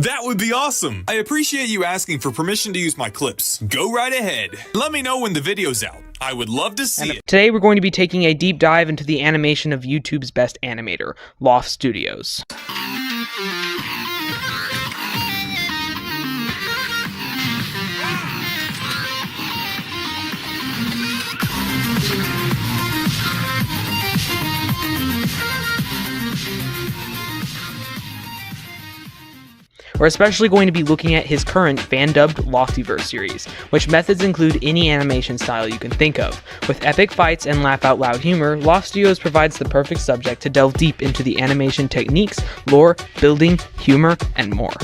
That would be awesome! I appreciate you asking for permission to use my clips. Go right ahead. Let me know when the video's out. I would love to see it. Today we're going to be taking a deep dive into the animation of YouTube's best animator, Loft Studios. We're especially going to be looking at his current fan-dubbed Loftyverse series, which methods include any animation style you can think of. With epic fights and laugh-out-loud humor, Loft Studios provides the perfect subject to delve deep into the animation techniques, lore, building, humor, and more.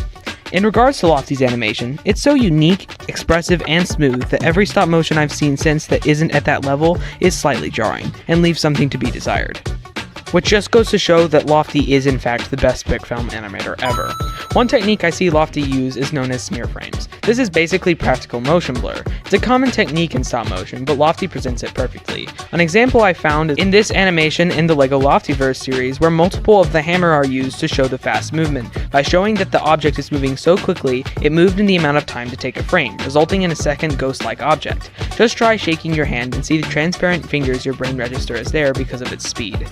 In regards to Lofty's animation, it's so unique, expressive, and smooth that every stop motion I've seen since that isn't at that level is slightly jarring, and leaves something to be desired. Which just goes to show that Lofty is in fact the best big film animator ever. One technique I see Lofty use is known as smear frames. This is basically practical motion blur. It's a common technique in stop motion, but Lofty presents it perfectly. An example I found is in this animation in the LEGO Loftyverse series, where multiple of the hammer are used to show the fast movement, by showing that the object is moving so quickly, it moved in the amount of time to take a frame, resulting in a second ghost-like object. Just try shaking your hand and see the transparent fingers your brain register as there because of its speed.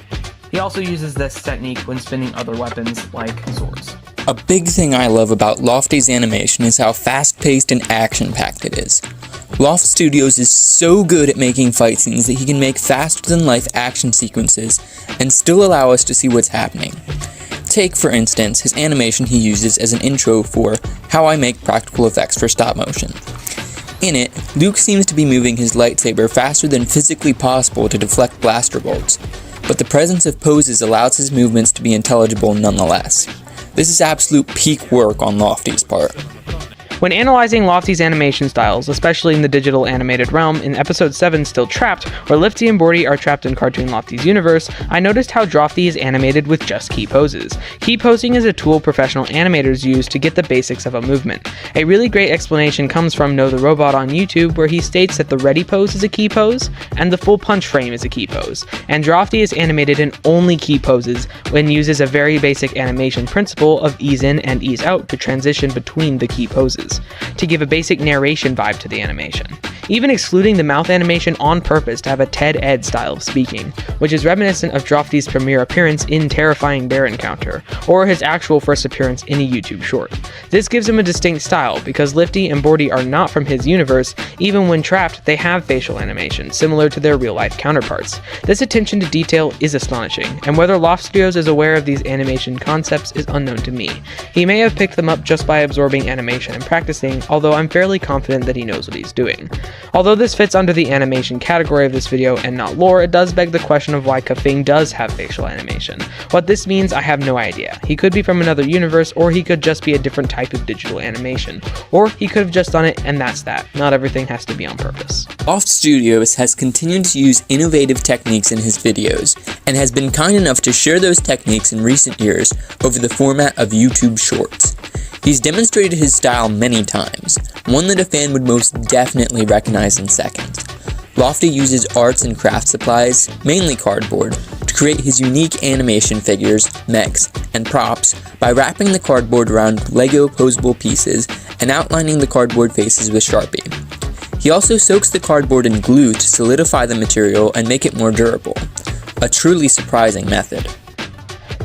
He also uses this technique when spinning other weapons, like swords. A big thing I love about Lofty's animation is how fast-paced and action-packed it is. Loft Studios is so good at making fight scenes that he can make faster-than-life action sequences and still allow us to see what's happening. Take, for instance, his animation he uses as an intro for how I make practical effects for stop motion. In it, Luke seems to be moving his lightsaber faster than physically possible to deflect blaster bolts, but the presence of poses allows his movements to be intelligible nonetheless. This is absolute peak work on Lofty's part. When analyzing Lofty's animation styles, especially in the digital animated realm, in episode 7 Still Trapped, where Lifty and Bordy are trapped in Cartoon Lofty's universe, I noticed how Lofty is animated with just key poses. Key posing is a tool professional animators use to get the basics of a movement. A really great explanation comes from Know the Robot on YouTube, where he states that the ready pose is a key pose, and the full punch frame is a key pose. And Lofty is animated in only key poses, when uses a very basic animation principle of ease in and ease out to transition between the key poses, to give a basic narration vibe to the animation, even excluding the mouth animation on purpose to have a Ted Ed style of speaking, which is reminiscent of Lofty's premiere appearance in Terrifying Bear Encounter, or his actual first appearance in a YouTube short. This gives him a distinct style, because Lifty and Bordy are not from his universe. Even when trapped, they have facial animation, similar to their real-life counterparts. This attention to detail is astonishing, and whether Loft Studios is aware of these animation concepts is unknown to me. He may have picked them up just by absorbing animation and practicing, although I'm fairly confident that he knows what he's doing. Although this fits under the animation category of this video and not lore, it does beg the question of why Ka-Fing does have facial animation. What this means, I have no idea. He could be from another universe, or he could just be a different type of digital animation. Or he could have just done it and that's that. Not everything has to be on purpose. Loft Studios has continued to use innovative techniques in his videos, and has been kind enough to share those techniques in recent years over the format of YouTube Shorts. He's demonstrated his style many times, one that a fan would most definitely recognize in seconds. Lofty uses arts and craft supplies, mainly cardboard, to create his unique animation figures, mechs, and props by wrapping the cardboard around LEGO posable pieces and outlining the cardboard faces with Sharpie. He also soaks the cardboard in glue to solidify the material and make it more durable. A truly surprising method.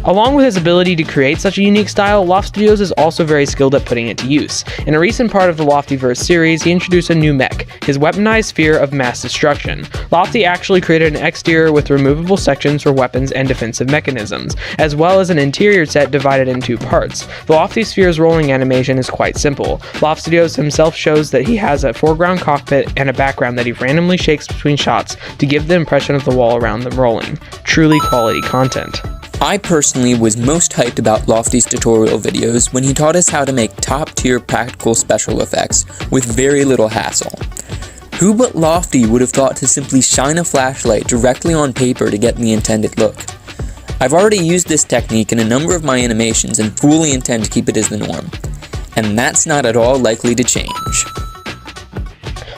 Along with his ability to create such a unique style, Loft Studios is also very skilled at putting it to use. In a recent part of the Loftyverse series, he introduced a new mech, his weaponized sphere of mass destruction. Lofty actually created an exterior with removable sections for weapons and defensive mechanisms, as well as an interior set divided in two parts. The Lofty sphere's rolling animation is quite simple. Loft Studios himself shows that he has a foreground cockpit and a background that he randomly shakes between shots to give the impression of the wall around them rolling. Truly quality content. I personally was most hyped about Lofty's tutorial videos when he taught us how to make top-tier practical special effects with very little hassle. Who but Lofty would have thought to simply shine a flashlight directly on paper to get the intended look? I've already used this technique in a number of my animations and fully intend to keep it as the norm. And that's not at all likely to change.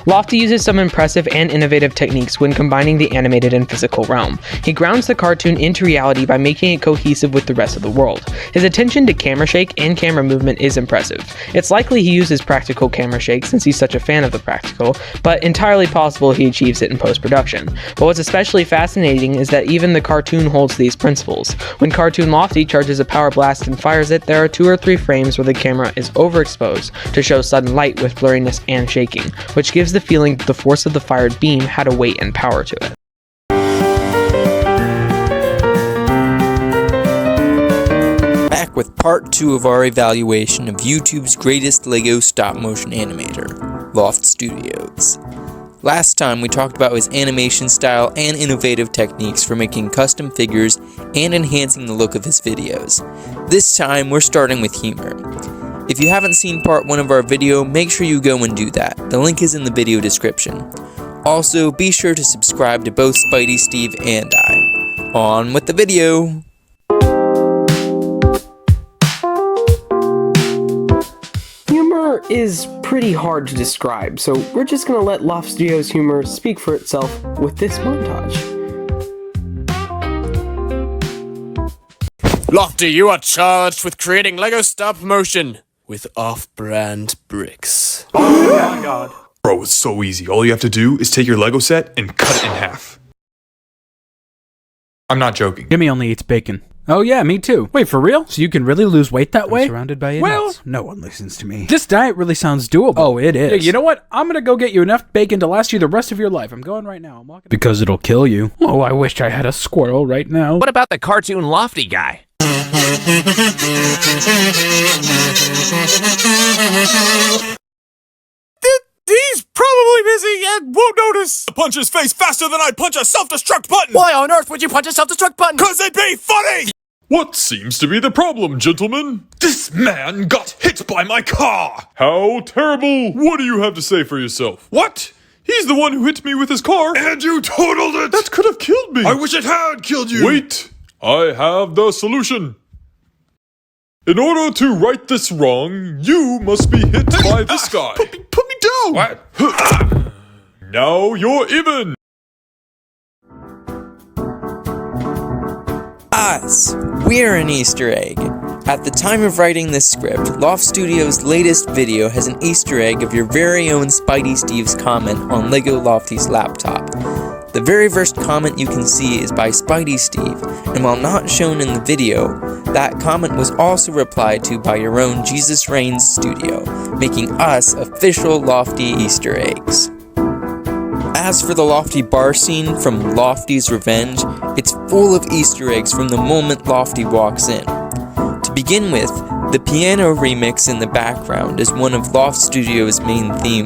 Lofty uses some impressive and innovative techniques when combining the animated and physical realm. He grounds the cartoon into reality by making it cohesive with the rest of the world. His attention to camera shake and camera movement is impressive. It's likely he uses practical camera shake since he's such a fan of the practical, but entirely possible he achieves it in post-production. But what's especially fascinating is that even the cartoon holds these principles. When Cartoon Lofty charges a power blast and fires it, there are 2 or 3 frames where the camera is overexposed to show sudden light with blurriness and shaking, which gives the feeling that the force of the fired beam had a weight and power to it. Back with part 2 of our evaluation of YouTube's greatest LEGO stop-motion animator, Loft Studios. Last time we talked about his animation style and innovative techniques for making custom figures and enhancing the look of his videos. This time we're starting with humor. If you haven't seen part 1 of our video, make sure you go and do that. The link is in the video description. Also, be sure to subscribe to both Spidey Steve and I. On with the video! Humor is pretty hard to describe, so we're just gonna let Loft Studios' humor speak for itself with this montage. Lofty, you are charged with creating LEGO stop motion with off-brand bricks. Oh my god. Bro, it's so easy. All you have to do is take your Lego set and cut it in half. I'm not joking. Jimmy only eats bacon. Oh yeah, me too. Wait, for real? So you can really lose weight that way? Surrounded by idiots. No one listens to me. This diet really sounds doable. Oh, it is. Yeah, you know what? I'm gonna go get you enough bacon to last you the rest of your life. I'm going right now. I'm walking. Because it'll kill you. Oh, I wish I had a squirrel right now. What about the cartoon Lofty guy? He's probably busy and won't notice. Punch his face faster than I'd punch a self-destruct button! Why on earth would you punch a self-destruct button? Cause it'd be funny! What seems to be the problem, gentlemen? This man got hit by my car! How terrible! What do you have to say for yourself? What? He's the one who hit me with his car. And you totaled it! That could have killed me! I wish it had killed you! Wait! I have the solution. In order to right this wrong, you must be hit by this guy. Put me down! What? Now you're even! Us! We're an Easter egg! At the time of writing this script, Loft Studios' latest video has an Easter egg of your very own Spidey Steve's comment on LEGO Lofty's laptop. The very first comment you can see is by Spidey Steve, and while not shown in the video, that comment was also replied to by your own Jesus Reigns Studio, making us official Lofty Easter eggs. As for the Lofty bar scene from Lofty's Revenge, it's full of Easter eggs from the moment Lofty walks in. To begin with, the piano remix in the background is one of Loft Studios' main theme.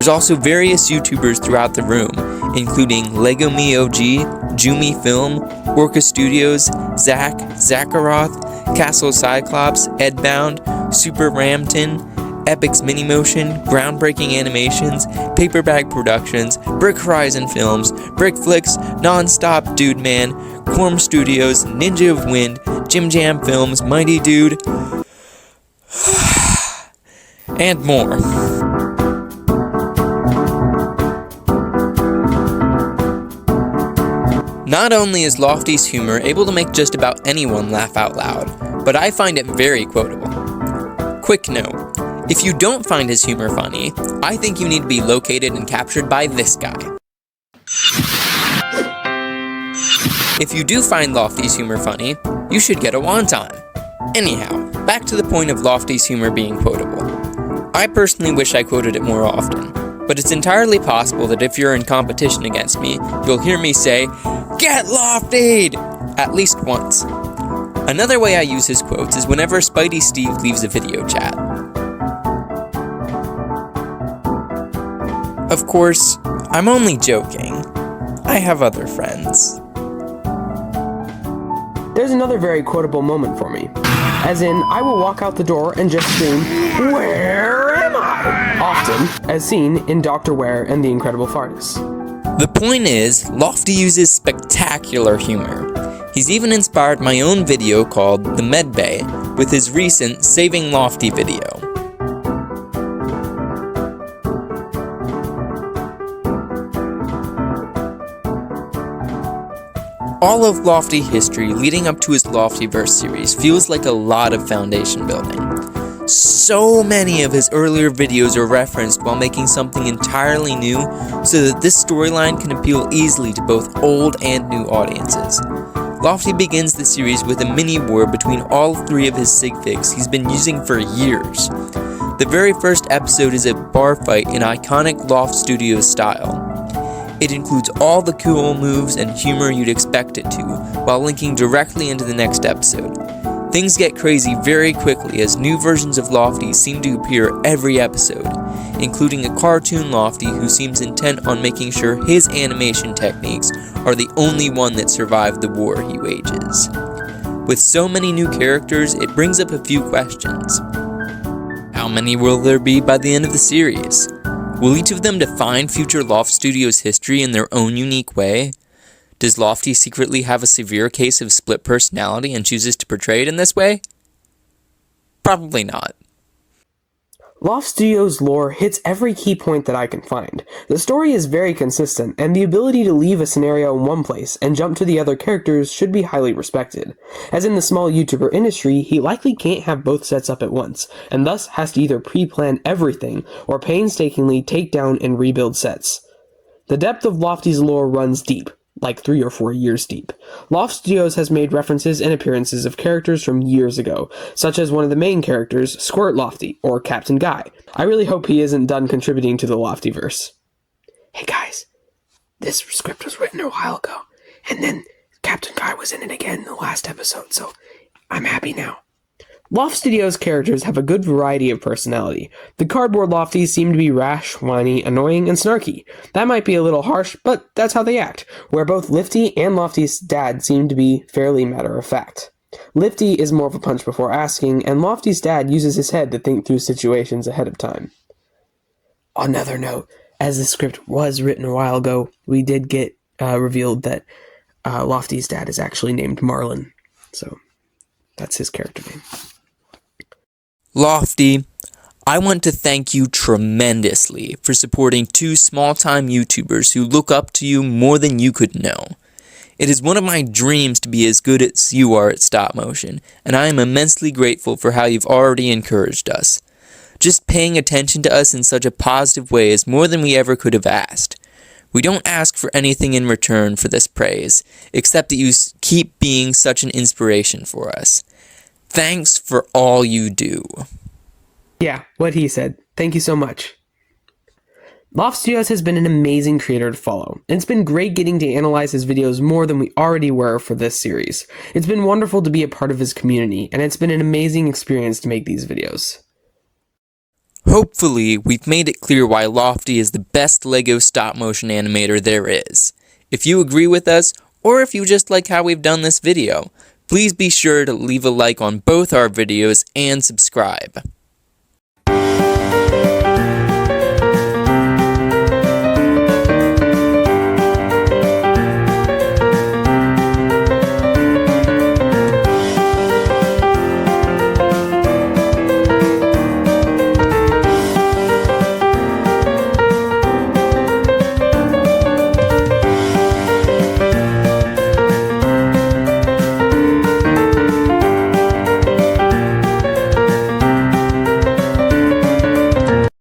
There's also various YouTubers throughout the room, including Lego Me OG, Jumi Film, Orca Studios, Zach, Zakaroth, Castle Cyclops, Edbound, Super Ramton, Epix Minimotion, Groundbreaking Animations, Paperback Productions, Brick Horizon Films, Brick Flicks, Nonstop Dude Man, Quorum Studios, Ninja of Wind, Jim Jam Films, Mighty Dude, and more. Not only is Lofty's humor able to make just about anyone laugh out loud, but I find it very quotable. Quick note, if you don't find his humor funny, I think you need to be located and captured by this guy. If you do find Lofty's humor funny, you should get a wonton. Anyhow, back to the point of Lofty's humor being quotable. I personally wish I quoted it more often, but it's entirely possible that if you're in competition against me, you'll hear me say, "Get Loftied!" at least once. Another way I use his quotes is whenever Spidey Steve leaves a video chat. Of course, I'm only joking. I have other friends. There's another very quotable moment for me. As in, I will walk out the door and just scream, "Where am guy, often, as seen in Dr. Ware and the Incredible Fartis. The point is, Lofty uses spectacular humor. He's even inspired my own video called The Med Bay with his recent Saving Lofty video. All of Lofty history leading up to his Loftyverse series feels like a lot of foundation building. So many of his earlier videos are referenced while making something entirely new so that this storyline can appeal easily to both old and new audiences. Lofty begins the series with a mini-war between all three of his sig figs he's been using for years. The very first episode is a bar fight in iconic Loft Studios style. It includes all the cool moves and humor you'd expect it to, while linking directly into the next episode. Things get crazy very quickly as new versions of Lofty seem to appear every episode, including a cartoon Lofty who seems intent on making sure his animation techniques are the only one that survive the war he wages. With so many new characters, it brings up a few questions. How many will there be by the end of the series? Will each of them define future Loft Studios history in their own unique way? Does Lofty secretly have a severe case of split personality and chooses to portray it in this way? Probably not. Loft Studios lore hits every key point that I can find. The story is very consistent, and the ability to leave a scenario in one place and jump to the other characters should be highly respected. As in the small YouTuber industry, he likely can't have both sets up at once, and thus has to either pre-plan everything or painstakingly take down and rebuild sets. The depth of Lofty's lore runs deep, like 3 or 4 years deep. Loft Studios has made references and appearances of characters from years ago, such as one of the main characters, Squirt Lofty, or Captain Guy. I really hope he isn't done contributing to the Loftyverse. Hey guys, this script was written a while ago, and then Captain Guy was in it again in the last episode, so I'm happy now. Loft Studios characters have a good variety of personality. The cardboard Lofties seem to be rash, whiny, annoying, and snarky. That might be a little harsh, but that's how they act, where both Lifty and Lofty's dad seem to be fairly matter-of-fact. Lifty is more of a punch before asking, and Lofty's dad uses his head to think through situations ahead of time. On another note, as the script was written a while ago, we did get revealed that Lofty's dad is actually named Marlin, so that's his character name. Lofty, I want to thank you tremendously for supporting two small-time YouTubers who look up to you more than you could know. It is one of my dreams to be as good as you are at stop motion, and I am immensely grateful for how you've already encouraged us. Just paying attention to us in such a positive way is more than we ever could have asked. We don't ask for anything in return for this praise, except that you keep being such an inspiration for us. Thanks for all you do. Yeah, what he said. Thank you so much. Loft Studios has been an amazing creator to follow, and it's been great getting to analyze his videos more than we already were for this series. It's been wonderful to be a part of his community, and it's been an amazing experience to make these videos. Hopefully, we've made it clear why Lofty is the best LEGO stop-motion animator there is. If you agree with us, or if you just like how we've done this video, please be sure to leave a like on both our videos and subscribe.